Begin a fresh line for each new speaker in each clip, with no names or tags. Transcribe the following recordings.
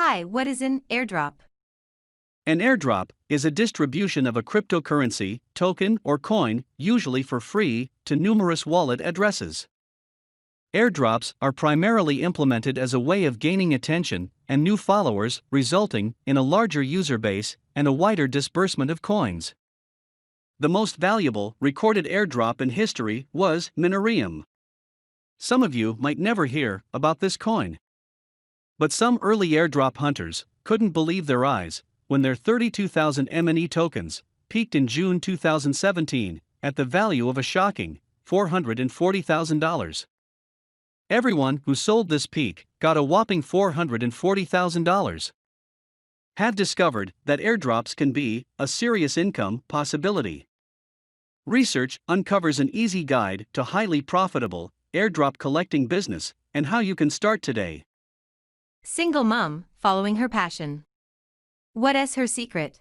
Hi, what is an airdrop?
An airdrop is a distribution of a cryptocurrency, token, or coin, usually for free, to numerous wallet addresses. Airdrops are primarily implemented as a way of gaining attention and new followers, resulting in a larger user base and a wider disbursement of coins. The most valuable recorded airdrop in history was Minerium. Some of you might never hear about this coin. But some early airdrop hunters couldn't believe their eyes when their 32,000 MNE tokens peaked in June 2017 at the value of a shocking $440,000. Everyone who sold this peak got a whopping $440,000. Had discovered that airdrops can be a serious income possibility. Research uncovers an easy guide to highly profitable airdrop collecting business and how you can start today.
Single mom, following her passion. What is her secret?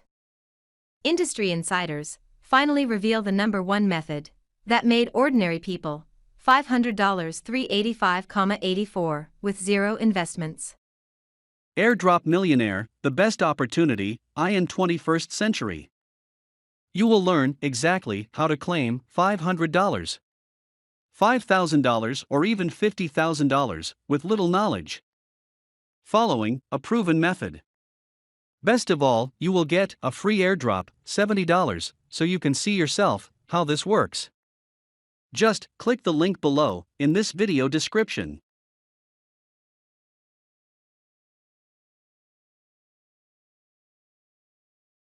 Industry insiders finally reveal the #1 method that made ordinary people $500 385,84 with zero investments.
Airdrop Millionaire, the best opportunity in 21st century. You will learn exactly how to claim $500, $5,000 or even $50,000 with little knowledge. Following a proven method. Best of all, you will get a free airdrop, $70, so you can see yourself how this works. Just click the link below in this video description.